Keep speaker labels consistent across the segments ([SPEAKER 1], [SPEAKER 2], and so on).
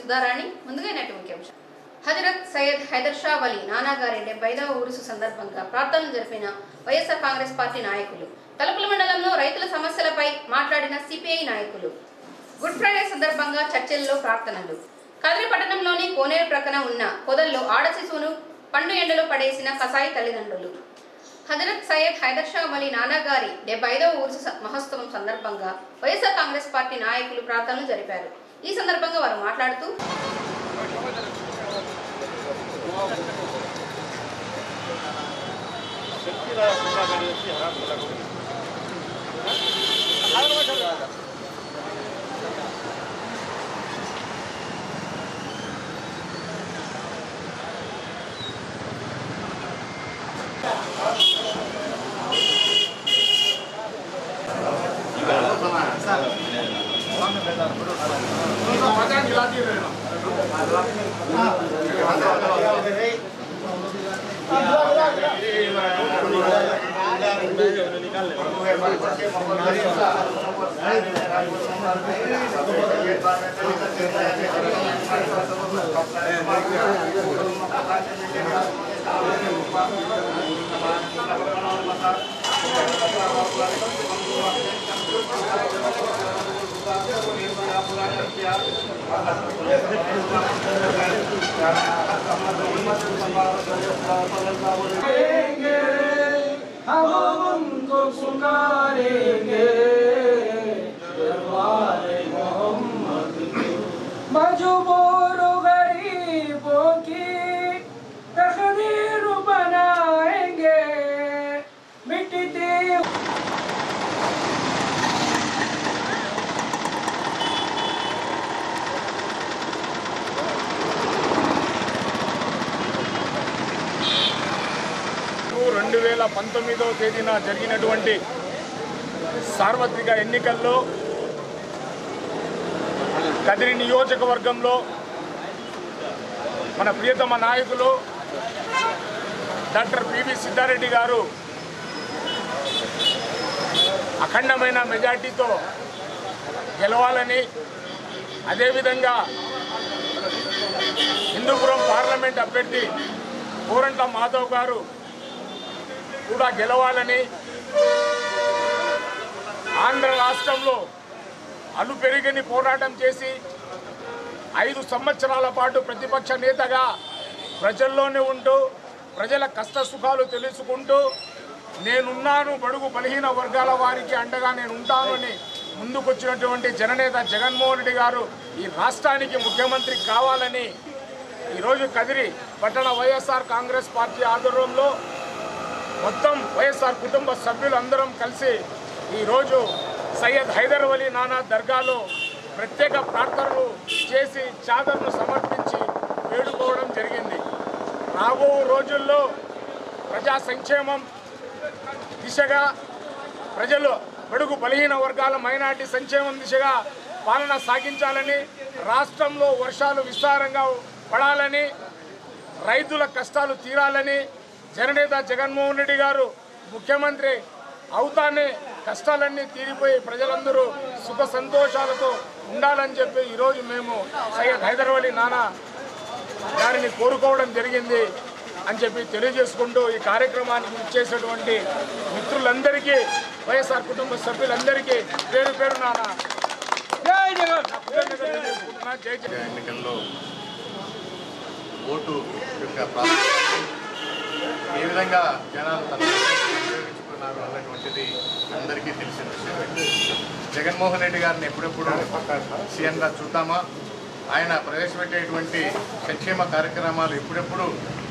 [SPEAKER 1] సుధారాణి. ముందుగా నేటి ముఖ్యాంశం. హజరత్ సయ్యద్ హైదర్ షా వలి నానా గారి 75వ ఉరుసు సందర్భంగా ప్రార్థనలు జరిపిన వైఎస్ఆర్ కాంగ్రెస్ పార్టీ నాయకులు. తలుపుల మండలంలో రైతుల సమస్యలపై మాట్లాడిన సిపిఐ నాయకులు. గుడ్ ఫ్రైడే సందర్భంగా చర్చిల్లో ప్రార్థనలు. కదిరి పట్టణంలోని కోనేరు ప్రక్కన ఉన్న పొదల్లో ఆడ శిశువును పండు ఎండలో పడేసిన కసాయి తల్లిదండ్రులు. హజరత్ సయ్యద్ హైదర్ షా వలి నానా గారి 75వ ఉరుసు మహోత్సవం సందర్భంగా వైఎస్ఆర్ కాంగ్రెస్ పార్టీ నాయకులు ప్రార్థనలు జరిపారు. ఈ సందర్భంగా వారు మాట్లాడుతూ
[SPEAKER 2] हम उनको पुकारेंगे दरबारे मोहम्मद की मजबूर गरीबों की तकदीर बनाएंगे मिटती
[SPEAKER 3] తేదీన జరిగినటువంటి సార్వత్రిక ఎన్నికల్లో కదిరి నియోజకవర్గంలో మన ప్రియతమ నాయకులు డాక్టర్ పివి సిద్ధారెడ్డి గారు అఖండమైన మెజార్టీతో గెలవాలని, అదేవిధంగా హిందూపురం పార్లమెంట్ అభ్యర్థి కోరంట్ల మాధవ్ గారు కూడా గెలవాలని, ఆంధ్ర రాష్ట్రంలో అలుపెరుగని పోరాటం చేసి 5 సంవత్సరాల పాటు ప్రతిపక్ష నేతగా ప్రజల్లోనే ఉంటూ ప్రజల కష్ట సుఖాలు తెలుసుకుంటూ నేనున్నాను, బడుగు బలహీన వర్గాల వారికి అండగా నేను ఉంటాను అని ముందుకొచ్చినటువంటి జననేత జగన్మోహన్ రెడ్డి గారు ఈ రాష్ట్రానికి ముఖ్యమంత్రి కావాలని ఈరోజు కదిరి పట్టణ వైఎస్ఆర్ కాంగ్రెస్ పార్టీ ఆధ్వర్యంలో మొత్తం వైఎస్ఆర్ కుటుంబ సభ్యులందరం కలిసి ఈరోజు సయ్యద్ హైదర్ వలి నానా దర్గాలో ప్రత్యేక ప్రార్థనలు చేసి చాదర్ను సమర్పించి వేడుకోవడం జరిగింది. రాబో రోజుల్లో ప్రజా సంక్షేమం దిశగా, ప్రజలు బడుగు బలహీన వర్గాల మైనార్టీ సంక్షేమం దిశగా పాలన సాగించాలని, రాష్ట్రంలో వర్షాలు విస్తారంగా పడాలని, రైతుల కష్టాలు తీరాలని, జననేత జగన్మోహన్ రెడ్డి గారు ముఖ్యమంత్రి అవుతానే కష్టాలన్నీ తీరిపోయి ప్రజలందరూ సుఖ సంతోషాలతో ఉండాలని చెప్పి ఈరోజు మేము సయ్యద్ హైదర్ వలి నానా గారిని కోరుకోవడం జరిగింది అని చెప్పి తెలియజేసుకుంటూ ఈ కార్యక్రమానికి ఇచ్చేసినటువంటి మిత్రులందరికీ, వైఎస్ఆర్ కుటుంబ సభ్యులందరికీ పేరు పేరు నానా జై జగన్.
[SPEAKER 4] ఎన్నికల్లో ఓటు యొక్క ప్రాధాన్యత ఏ విధంగా జనాలు తన ఉపయోగించుకున్నారు అన్నటువంటిది అందరికీ తెలిసిన విషయమే. జగన్మోహన్ రెడ్డి గారిని ఎప్పుడెప్పుడు సీఎంగా చూద్దామా, ఆయన ప్రవేశపెట్టేటువంటి సంక్షేమ కార్యక్రమాలు ఎప్పుడెప్పుడు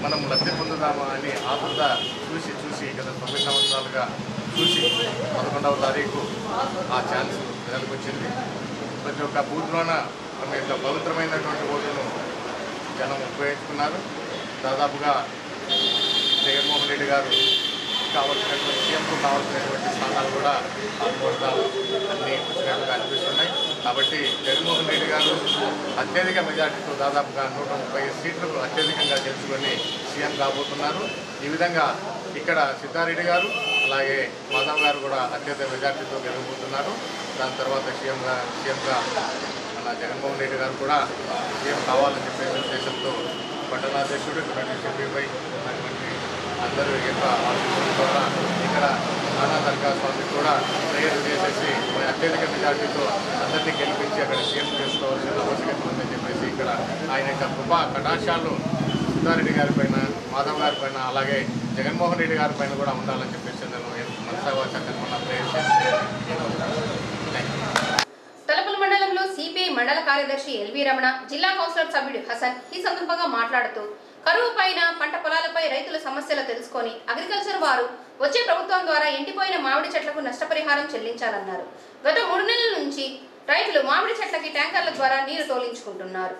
[SPEAKER 4] మనం లబ్ధి పొందుదామా అని ఆతృత చూసి గత 9 సంవత్సరాలుగా చూసి 11వ తారీఖు ఆ ఛాన్స్ ప్రజలకు వచ్చింది. ప్రతి ఒక్క బూత్లోన మన యొక్క పవిత్రమైనటువంటి ఓటును జనం ఉపయోగించుకున్నారు. దాదాపుగా జగన్మోహన్ రెడ్డి గారు కావాల్సినటువంటి సీఎంకు కావాల్సినటువంటి స్థానాలు కూడా ఆల్మోస్ట్ అన్నీ వచ్చినట్టుగా అనిపిస్తున్నాయి. కాబట్టి జగన్మోహన్ రెడ్డి గారు అత్యధిక మెజార్టీతో దాదాపుగా 130 సీట్లకు అత్యధికంగా గెలుచుకొని సీఎం కాబోతున్నారు. ఈ విధంగా ఇక్కడ సిద్ధారెడ్డి గారు అలాగే మాధవ్ గారు కూడా అత్యధిక మెజార్టీతో గెలవబోతున్నారు. దాని తర్వాత సీఎంగా మన మన జగన్మోహన్ రెడ్డి గారు కూడా సీఎం కావాలని చెప్పే ఉద్దేశంతో పట్టణాధ్యక్షుడు ఎంపీపై ఉన్నటువంటి అందరూ యొక్క ఆశీస్సుల ద్వారా ఇక్కడ నానా దర్గా స్వామికి కూడా ప్రేయర్ చేసేసి అత్యధిక మెజార్టీతో అందరినీ గెలిపించి అక్కడ సీఎం చేసుకోవాల్సిన ఆవశ్యకత ఉందని చెప్పేసి ఇక్కడ ఆయన యొక్క కృపా కటాక్షాలు సుధారెడ్డి గారి పైన, మాధవ్ గారి పైన, అలాగే జగన్మోహన్ రెడ్డి గారి పైన కూడా ఉండాలని చెప్పేసి నేను మనసావాచ కర్మణ ప్రేయర్
[SPEAKER 1] తలుపుల మండలంలో సిపిఐ మండల కార్యదర్శి ఎల్వి రమణ, జిల్లా కౌన్సిలర్ సభ్యుడు హసన్ ఈ సందర్భంగా మాట్లాడుతూ కరువు పైన పంట పొలాలపై రైతుల సమస్యలు తెలుసుకొని అగ్రికల్చర్ వారు వచ్చే ప్రభుత్వం ద్వారా ఎండిపోయిన మామిడి చెట్లకు నష్టపరిహారం చెల్లించాలన్నారు. గత 3 నెలల నుంచి రైతులు మామిడి చెట్లకి ట్యాంకర్ల ద్వారా నీరు తోలించుకుంటున్నారు.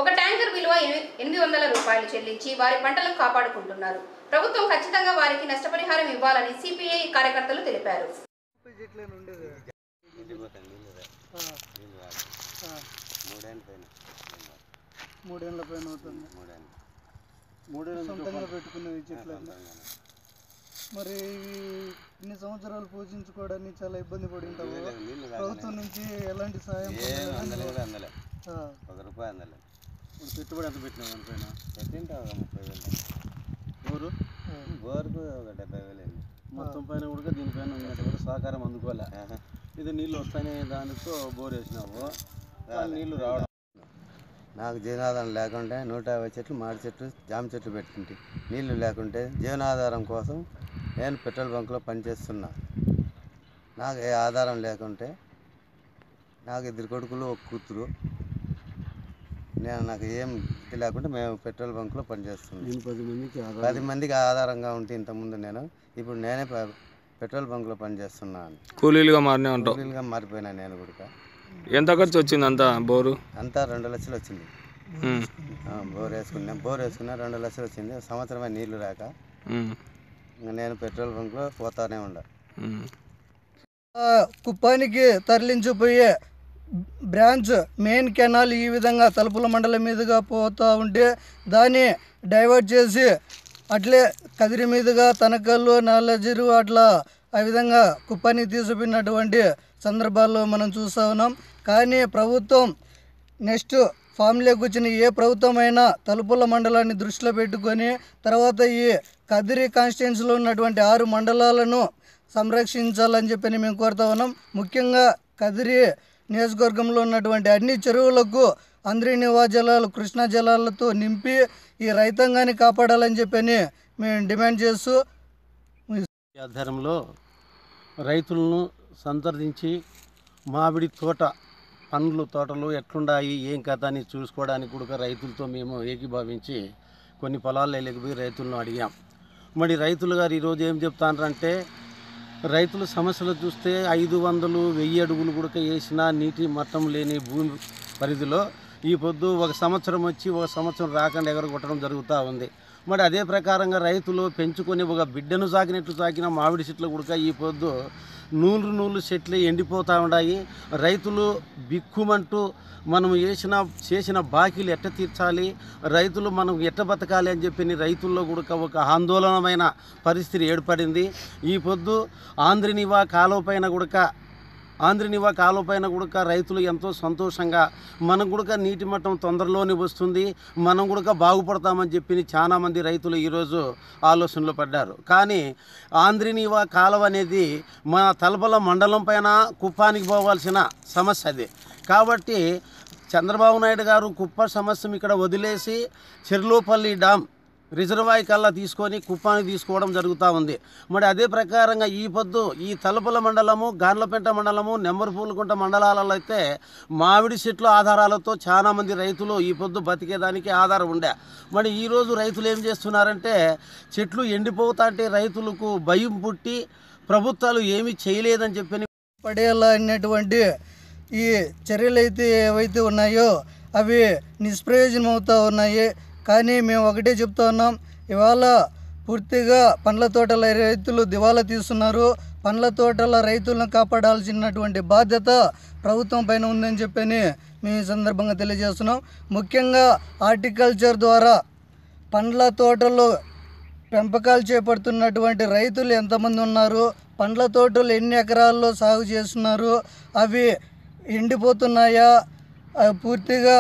[SPEAKER 1] ఒక ట్యాంకర్ విలువ 800 రూపాయలు చెల్లించి వారి పంటలను కాపాడుకుంటున్నారు. ప్రభుత్వం ఖచ్చితంగా వారికి నష్టపరిహారం ఇవ్వాలని సిపిఐ కార్యకర్తలు తెలిపారు.
[SPEAKER 5] మూడేళ్ల పైన అవుతుంది. సొంతంగా పెట్టుకునేది చెట్లన్నీ. మరి ఇన్ని సంవత్సరాలు పూజించుకోవడానికి చాలా ఇబ్బంది పడి ఉంటాము. ప్రభుత్వం నుంచి ఎలాంటి సాయం
[SPEAKER 6] అందలే 1 రూపాయి అందలే.
[SPEAKER 5] ఇప్పుడు పెట్టుబడి ఎంత పెట్టినావు దానిపైన?
[SPEAKER 6] పెట్టింటా 30,000. బోరుకు ఒక 70,000 అయింది.
[SPEAKER 5] మొత్తం పైన కూడా దీనిపైన కూడా సహకారం అందుకోలే. ఇది నీళ్ళు వస్తాయనే దానితో బోర్ వేసినావు, నీళ్ళు రావడం.
[SPEAKER 6] నాకు జీవనాధారం లేకుంటే 150 చెట్లు, మామిడి చెట్లు, జామ చెట్లు పెట్టుకుంటే నీళ్లు లేకుంటే జీవనాధారం కోసం నేను పెట్రోల్ బంక్లో పనిచేస్తున్నా. నాకు ఏ ఆధారం లేకుంటే నాకు 2 కొడుకులు, 1 కూతురు. నాకు ఏం ఇది లేకుంటే మేము పెట్రోల్ బంక్లో పనిచేస్తున్నాం. 10 మందికి ఆధారంగా ఉంటే ఇంతకుముందు నేను, ఇప్పుడు నేనే పెట్రోల్ బంక్లో పనిచేస్తున్నాను.
[SPEAKER 3] కూలీలుగా
[SPEAKER 6] మారిపోయినా నేను కూడా.
[SPEAKER 3] ఎంత ఖర్చు వచ్చింది అంతా? బోరు
[SPEAKER 6] అంతా 2 లక్షలు వచ్చింది. బోర్ వేసుకున్నా 2 లక్షలు వచ్చింది. సంవత్సరమే నీళ్లు రాక నేను పెట్రోల్ బంక్లో పోతానే ఉండా.
[SPEAKER 5] కుప్పానికి తరలించిపోయే బ్రాంచ్ మెయిన్ కెనాల్ ఈ విధంగా తలుపుల మండలం మీదుగా పోతూ ఉంటే దాన్ని డైవర్ట్ చేసి అట్లే కదిరి మీదుగా తనకల్లు, నాలజీరు అట్లా ఆ విధంగా కుప్పానికి తీసుకుపోయినటువంటి సందర్భాల్లో మనం చూస్తూ ఉన్నాం. కానీ ప్రభుత్వం నెక్స్ట్ ఫామ్లోకి వచ్చిన ఏ ప్రభుత్వమైనా తలుపుల మండలాన్ని దృష్టిలో పెట్టుకొని తర్వాత ఈ కదిరి కాన్స్టిట్యున్సీలో ఉన్నటువంటి 6 మండలాలను సంరక్షించాలని చెప్పి మేము కోరుతా ఉన్నాం. ముఖ్యంగా కదిరి నియోజకవర్గంలో ఉన్నటువంటి అన్ని చెరువులకు అందరి నివా జలాలు, కృష్ణా జలాలతో నింపి ఈ రైతాంగాన్ని కాపాడాలని చెప్పి మేము డిమాండ్ చేస్తూ ఆధ్వర్యంలో రైతులను సందర్శించి మామిడి తోట, పండ్లు తోటలు ఎట్లున్నాయి, ఏం కథ అని చూసుకోవడానికి కూడా రైతులతో మేము ఏకీభావించి కొన్ని పొలాలు వెళ్ళకపోయి రైతులను అడిగాం. మరి రైతులు గారు ఈరోజు ఏం చెప్తారంటే, రైతుల సమస్యలు చూస్తే 500-1000 అడుగులు కూడా వేసినా నీటి మట్టం లేని భూమి పరిధిలో ఈ పొద్దు 1 సంవత్సరం వచ్చి 1 సంవత్సరం రాకుండా ఎగరగొట్టడం జరుగుతూ ఉంది. మరి అదే ప్రకారంగా రైతులు పెంచుకొని ఒక బిడ్డను సాకినట్లు సాకిన మామిడి చెట్లు కూడా ఈ పొద్దు నూలు చెట్లు ఎండిపోతూ ఉన్నాయి. రైతులు బిక్కుమంటూ మనం చేసిన బాకీలు ఎట్ట తీర్చాలి, రైతులు మనం ఎట్ట బతకాలి అని చెప్పి రైతుల్లో కూడా ఒక ఆందోళనమైన పరిస్థితి ఏర్పడింది. ఈ పొద్దు ఆంధ్రనివా కాలువ పైన కూడా రైతులు ఎంతో సంతోషంగా మనం కూడా నీటి మట్టం తొందరలోనే వస్తుంది, మనం కూడా బాగుపడతామని చెప్పి చాలామంది రైతులు ఈరోజు ఆలోచనలో పడ్డారు. కానీ ఆంధ్రనివా కాలువ అనేది మన తలపల మండలం పైన కుప్పానికి పోవాల్సిన సమస్య అది. కాబట్టి చంద్రబాబు నాయుడు గారు కుప్ప సమస్యను ఇక్కడ వదిలేసి చెర్లోపల్లి డ్యామ్ రిజర్వాయర్ కల్లా తీసుకొని కుప్పానికి తీసుకోవడం జరుగుతూ ఉంది. మరి అదే ప్రకారంగా ఈ పొద్దు ఈ తలుపుల మండలము, గాన్లపేట మండలము, నెమ్మరిపూలకుంట మండలాలలో అయితే మామిడి చెట్ల ఆధారాలతో చాలామంది రైతులు ఈ పొద్దు బతికేదానికి ఆధారం ఉండే. మరి ఈరోజు రైతులు ఏం చేస్తున్నారంటే, చెట్లు ఎండిపోతా అంటే రైతులకు భయం పుట్టి ప్రభుత్వాలు ఏమీ చేయలేదని చెప్పి పడేలా అనేటువంటి ఈ చర్యలు అయితే ఏవైతే ఉన్నాయో అవి నిష్ప్రయోజనం అవుతూ ఉన్నాయి. కానీ మేము ఒకటే చెప్తా ఉన్నాం, ఇవాళ పూర్తిగా పండ్ల తోటల రైతులు దివాలా తీస్తున్నారు. పండ్ల తోటల రైతులను కాపాడాల్సినటువంటి బాధ్యత ప్రభుత్వం పైన ఉందని చెప్పి మేము ఈ సందర్భంగా తెలియజేస్తున్నాం. ముఖ్యంగా హార్టికల్చర్ ద్వారా పండ్ల తోటలు పెంపకాలు చేపడుతున్నటువంటి రైతులు ఎంతమంది ఉన్నారు, పండ్ల తోటలు ఎన్ని ఎకరాల్లో సాగు చేస్తున్నారు, అవి ఎండిపోతున్నాయా, పూర్తిగా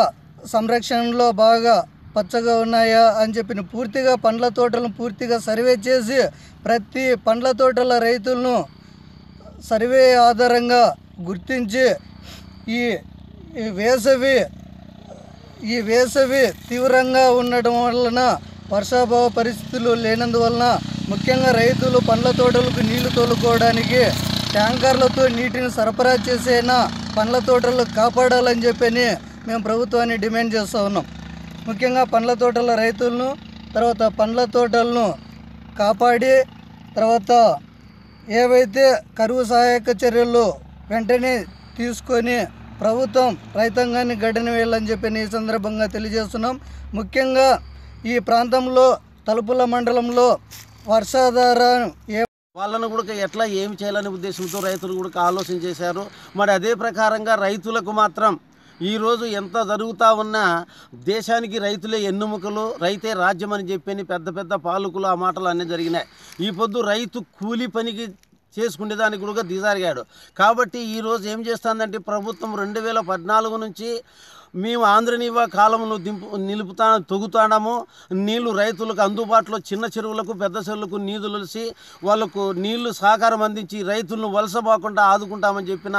[SPEAKER 5] సంరక్షణలో బాగా పచ్చగా ఉన్నాయా అని చెప్పిన పూర్తిగా పండ్ల తోటలను పూర్తిగా సర్వే చేసి ప్రతి పండ్ల తోటల రైతులను సర్వే ఆధారంగా గుర్తించి ఈ వేసవి తీవ్రంగా ఉండడం వలన వర్షాభావ పరిస్థితులు లేనందువలన ముఖ్యంగా రైతులు పండ్ల తోటలకు నీళ్లు తోలుకోవడానికి ట్యాంకర్లతో నీటిని సరఫరా చేసేనా పండ్ల తోటలు కాపాడాలని చెప్పని మేము ప్రభుత్వాన్ని డిమాండ్ చేస్తూ ఉన్నాం. ముఖ్యంగా పండ్ల తోటల రైతులను తర్వాత పండ్ల తోటలను కాపాడి తర్వాత ఏవైతే కరువు సహాయక చర్యలు వెంటనే తీసుకొని ప్రభుత్వం రైతాంగాన్ని గడ్డన వేయాలని చెప్పి ఈ సందర్భంగా తెలియజేస్తున్నాం. ముఖ్యంగా ఈ ప్రాంతంలో తలుపుల మండలంలో వర్షాధారం
[SPEAKER 7] వాళ్ళను కూడా ఎట్లా ఏమి చేయాలనే ఉద్దేశంతో రైతులు కూడా ఆలోచన చేశారు. మరి అదే ప్రకారంగా రైతులకు మాత్రం ఈరోజు ఎంత జరుగుతూ ఉన్నా దేశానికి రైతులే ఎన్నుముకలు, రైతే రాజ్యం అని చెప్పని పెద్ద పెద్ద పాలకులు ఆ మాటలు అన్నీ జరిగినాయి. ఈ పొద్దు రైతు కూలీ పనికి చేసుకునేదానికి కూడా దిగజారిగాడు. కాబట్టి ఈరోజు ఏం చేస్తుందంటే ప్రభుత్వం 2014 నుంచి మేము ఆంధ్రనీవా కాలంలో తొగుతాము. నీళ్లు రైతులకు అందుబాటులో చిన్న చెరువులకు పెద్ద చెరువులకు నీళ్లు కలిసి వాళ్ళకు నీళ్లు సహకారం అందించి రైతులను వలసపోకుండా ఆదుకుంటామని చెప్పిన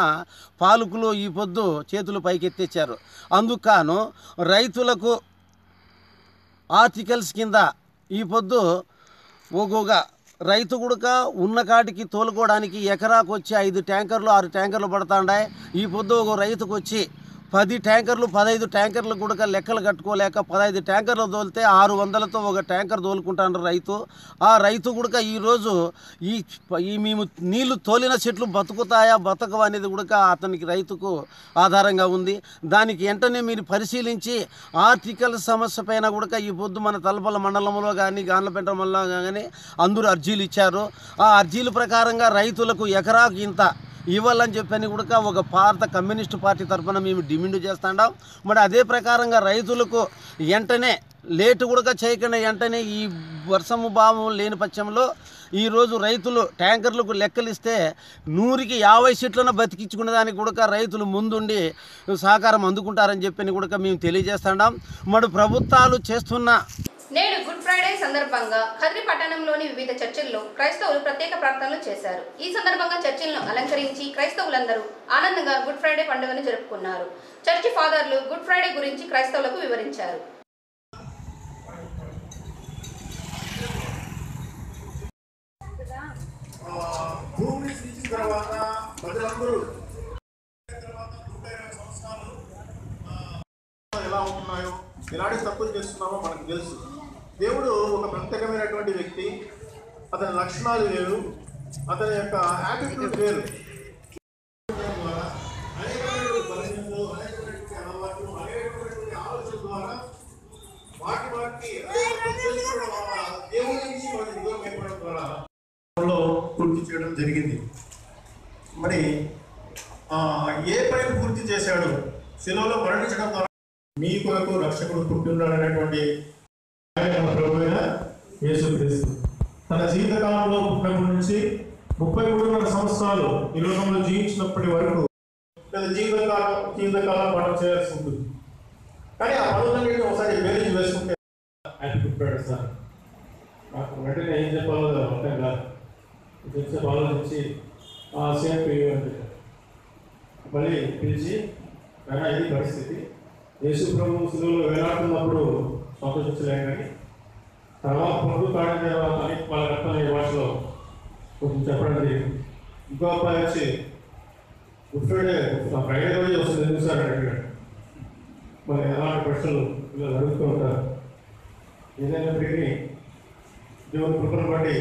[SPEAKER 7] పాలకులు ఈ పొద్దు చేతులు పైకెత్తేచ్చారు. అందుకు రైతులకు ఆర్టికల్స్ కింద ఈ పొద్దు ఒక్కొక్క రైతు కూడా ఉన్న కాటికి తోలుకోవడానికి ఎకరాకు వచ్చి 5 ట్యాంకర్లు 6 ట్యాంకర్లు పడుతుంటాయి. ఈ పొద్దు ఒక రైతుకు వచ్చి 10 ట్యాంకర్లు 15 ట్యాంకర్లు కూడా లెక్కలు కట్టుకోలేక 15 ట్యాంకర్లు తోలితే 600లతో ఒక ట్యాంకర్ తోలుకుంటాడు రైతు. ఆ రైతు కూడా ఈరోజు ఈ మేము నీళ్లు తోలిన చెట్లు బతుకుతాయా బతకవా అనేది కూడా అతనికి రైతుకు ఆధారంగా ఉంది. దానికి వెంటనే మీరు పరిశీలించి ఆర్టికల్ సమస్య పైన కూడా ఈ పొద్దు మన తలపల మండలంలో కానీ గాన్లపేట మండలంలో కానీ అందరూ అర్జీలు ఇచ్చారు. ఆ అర్జీల ప్రకారంగా రైతులకు ఎకరాకు ఇంత ఇవ్వాలని చెప్పని కూడా ఒక భారత కమ్యూనిస్టు పార్టీ తరఫున మేము డిమాండ్ చేస్తున్నాం. మరి అదే ప్రకారంగా రైతులకు వెంటనే లేటు కూడా చేయకుండా వెంటనే ఈ వర్షము భావం లేని పక్షంలో ఈరోజు రైతులు ట్యాంకర్లకు లెక్కలిస్తే 100కి 50 సీట్లను బతికించుకునే దానికి కూడా రైతులు ముందుండి సహకారం అందుకుంటారని చెప్పని కూడా మేము తెలియజేస్తున్నాం. మరి ప్రభుత్వాలు చేస్తున్న
[SPEAKER 1] నేడు గుడ్ ఫ్రైడే సందర్భంగా ఖద్రి పట్టణంలోని వివిధ చర్చిల్లో క్రైస్తవులు ప్రత్యేక ప్రార్థనలు చేశారు. ఈ సందర్భంగా చర్చిలను అలంకరించి క్రైస్తవులందరూ ఆనందంగా గుడ్ ఫ్రైడే పండుగను జరుపుకున్నారు. చర్చి ఫాదర్లు గుడ్ ఫ్రైడే గురించి క్రైస్తవులకు వివరించారు.
[SPEAKER 8] ఎలా ఉంటున్నాయో ఎలాంటి తప్పులు చేస్తున్నామో మనకు తెలుసు. దేవుడు ఒక ప్రత్యేకమైనటువంటి వ్యక్తి. అతని లక్షణాలు వేరు, అతని యొక్క యాటిట్యూడ్ వేరు. పూర్తి చేయడం జరిగింది. మరి ఏ పని పూర్తి చేశాడు? శిలువలో మరణించడం ద్వారా మీ కొరకు రక్షకుడు పుట్టినాడనేటువంటి ప్రభువైన యేసుక్రీస్తు తన జీవితకాలంలో పుట్టినప్పటి నుంచి 33 సంవత్సరాలు ఈ లోకంలో జీవించినప్పటి వరకు జీవితకాలం పాటు చేయాల్సి ఉంటుంది. కానీ ఆ పనులన్నింటినీ ఒకసారి బేరీజ్ వేసుకుంటే ఆయన పుట్టాడు సార్. నాకు వెంటనే ఏం చెప్పాలో అర్థం కాదు. కొంచెంసేపు ఆలోచించి సేమ్ అంటే మళ్ళీ పిలిచి అయినా ఇది పరిస్థితి. యేసు ప్రభు శిలువలో వేలాడుతున్నప్పుడు సంతోషించలేం, కానీ తర్వాత ప్రభు కాడిన తర్వాత వాళ్ళ రక్తం ఈ భాషలో కొంచెం చెప్పడం జరిగింది. ఇంకో అబ్బాయి వచ్చి గుడ్ ఫ్రైడే ఫ్రైడే రోజు వస్తుంది ఎందుకు సార్ అడిగాడు. మరి ఎలాంటి ప్రశ్నలు ఇలా అడుగుతూ ఉంటారు. ఏదైనప్పటికీ దేవుని కృపను బట్టి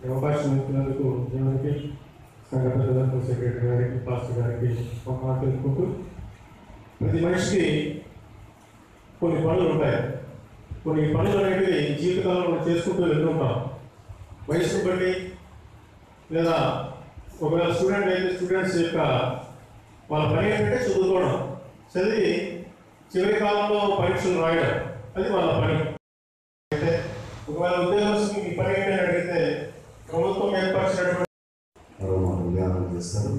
[SPEAKER 8] అవకాశం ఇచ్చినందుకు దేవునికి సంఘ ప్రధాన సెక్రటరీ గారికి పాస్టర్ గారికి ఒక మాట తెలుసుకుంటూ, ప్రతి మనిషికి కొన్ని పనులు ఉంటాయి. కొన్ని పనులు అనేవి జీవితకాలంలో చేసుకుంటూ వెళ్తుంటాం. వయసును బట్టి లేదా ఒకవేళ స్టూడెంట్ అయితే స్టూడెంట్స్ యొక్క వాళ్ళ పని ఏంటంటే చదువుకోవడం, చదివి చివరి కాలంలో పరీక్షలు రాయడం, అది వాళ్ళ పని. అయితే ఒకవేళ ఉద్యోగస్తుకి మీ పని ఏంటని అడిగితే ప్రభుత్వం ఏర్పరిచినటువంటి ధ్యానం చేస్తారు.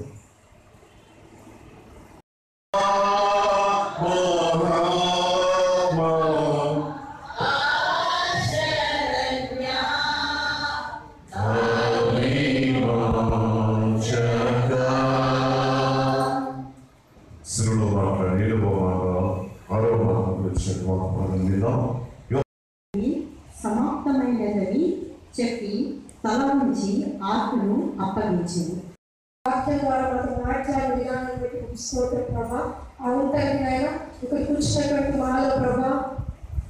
[SPEAKER 8] సిరులో మాట నీలువ మాట ఆరో మాట వచ్చినటువంటి
[SPEAKER 9] సమాప్తమైనదని చెప్పి తల నుంచి ఆత్మను అప్పగించింది.
[SPEAKER 10] వాక్యం ద్వారా మనకు మాట్లాడే విధానం పెట్టి స్తోత్రం ప్రభా. అవును తండ్రి నాయన ఇక్కడ కూర్చున్నటువంటి మాలో ప్రభా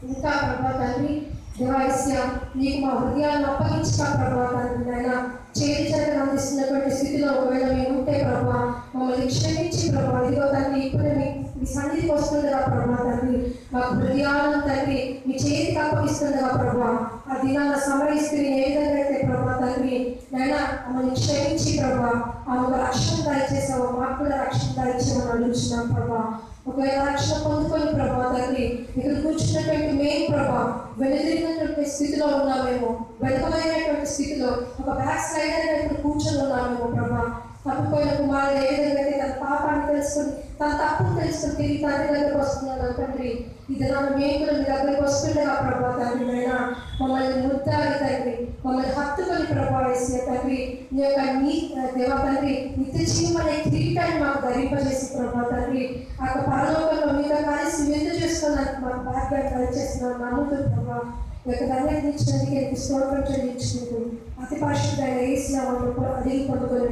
[SPEAKER 10] ఇంకా ప్రభా తండ్రి దేవాయస్య నీకు మా హృదయాలను అప్పగించక ప్రభా తండ్రి నాయన చేతులను అందిస్తున్నటువంటి స్థితిలో ఒకవేళ మేము ఉంటే ప్రభా మమ్మల్ని క్షమించి ప్రభా ఇదిగో తండ్రి ఇప్పుడు మీ సన్నిధికి వస్తుండగా ప్రభా తండ్రి మాకు హృదయాలను తండ్రి మీ చేతికి అప్పగిస్తుండగా ప్రభా ఆ దినాల సమరస్త్రీ ఏ విధంగా అయితే ప్రభా తండ్రి నైనా మమ్మల్ని క్షమించి ప్రభా ఆమెకు రక్షణ దయచేసావు, మాకు కూడా రక్షణ దయచేమని అడుగుతున్నాం ప్రభా. ఒకవేళ రక్షణ పొందుకొని ప్రభా తండ్రి ఇక్కడ కూర్చున్నటువంటి మేము ప్రభా వెనుదిరిగినటువంటి స్థితిలో ఉన్నామేమో, వెనుకమైనటువంటి స్థితిలో ఒక బ్యాక్ స్లైడర్ ఇక్కడ కూర్చొని ఉన్నామేమో ప్రభా. తప్పిపోయిన కుమారుడు ఏ విధంగా అయితే తన పాపాన్ని తెలుసుకొని తన తప్పును తెలుసుకొని తిరిగి తండ్రి దగ్గరకు వస్తున్నాను తండ్రి. ఇది నన్ను మేము కూడా మీ దగ్గరికి వస్తుండగా ప్రభా తండ్రి అయినా మమ్మల్ని ముద్దాలి తండ్రి, మమ్మల్ని హత్తుకొని ప్రభా వేసిన తండ్రి నీ యొక్క నీ దేవా తండ్రి నిత్య జీవమనే కిరీటాన్ని మాకు ధరింపజేసి ప్రభా తండ్రి ఆ పరలోకంలో మీతో కలిసి విందు చేసుకోవడానికి మాకు భాగ్యాన్ని దయచేస్తున్నాను నమ్ముతూ ప్రభా. ఈ యొక్క ధన్యత ఇచ్చినందుకు నీకు స్తోత్రం చెల్లించుకుంటూ అతి పరిశుద్ధమైన యేసు నామములో అడిగి పొందుకొని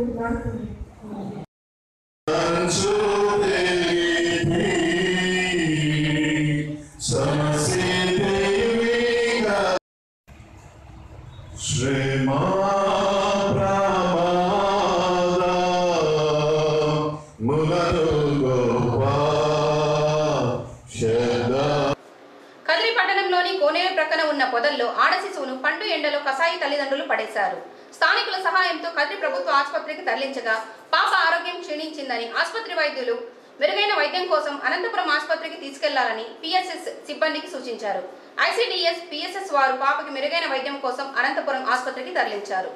[SPEAKER 1] కదిరి పట్టణంలోని కోనేరు ప్రక్కన ఉన్న పొదల్లో ఆడ శిశువును పండు ఎండలో కసాయి తల్లిదండ్రులు పడేశారు. స్థానికుల సహాయంతో కదిరి ప్రభుత్వ ఆసుపత్రికి తరలించగా పాప ఆరోగ్యం క్షీణించిందని ఆసుపత్రి వైద్యులు మెరుగైన వైద్యం కోసం అనంతపురం ఆసుపత్రికి తీసుకెళ్లాలని పిఎస్ఎస్ సిబ్బందికి సూచించారు. ఐసిడిఎస్ పిఎస్ఎస్ వారు పాపకి మెరుగైన వైద్యం కోసం అనంతపురం ఆసుపత్రికి తరలించారు.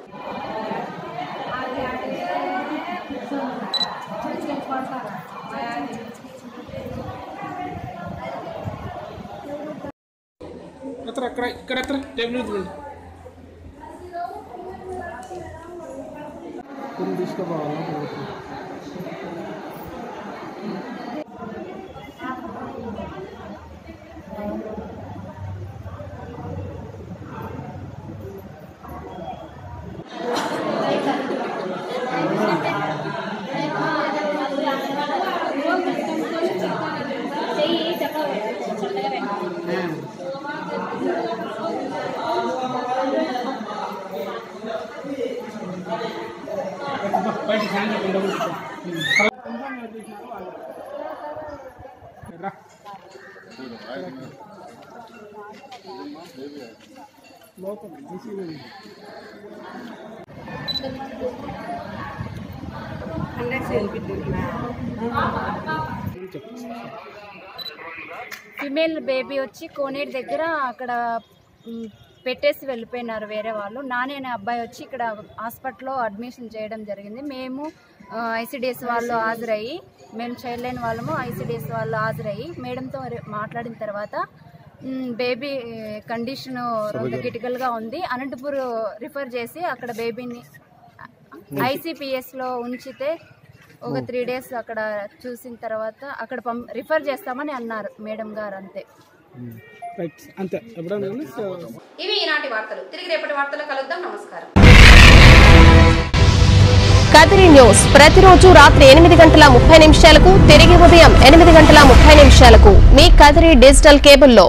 [SPEAKER 2] ఇక్కడ టేబుల్ తీసుకోవాలి.
[SPEAKER 11] ఫిమేల్ బేబీ వచ్చి కోనేరు దగ్గర అక్కడ పెట్టేసి వెళ్ళిపోయినారు వేరే వాళ్ళు. నాని అనే అబ్బాయి వచ్చి ఇక్కడ హాస్పిటల్లో అడ్మిషన్ చేయడం జరిగింది. మేము ఐసిడిఎస్ వాళ్ళు హాజరయ్యి, మేము చైల్డ్ లైన్ వాళ్ళము ఐసిడిఎస్ వాళ్ళు హాజరయ్యి మేడంతో మాట్లాడిన తర్వాత బేబీ కండిషన్ క్రిటికల్గా ఉంది, అనంతపూర్ రిఫర్ చేసి అక్కడ బేబీని ఐసిపిఎస్లో ఉంచితే ఒక 3 days అక్కడ చూసిన తర్వాత అక్కడ రిఫర్ చేస్తామని అన్నారు మేడం గారు. అంతే.
[SPEAKER 1] ఇవి ఈనాటి వార్తలు. తిరిగి రేపటి వార్తలు కలుద్దాం. నమస్కారం.
[SPEAKER 12] కదిరి న్యూస్ ప్రతిరోజు రాత్రి 8:30 తిరిగి ఉదయం 8:30 మీ కదిరి డిజిటల్ కేబుల్లో.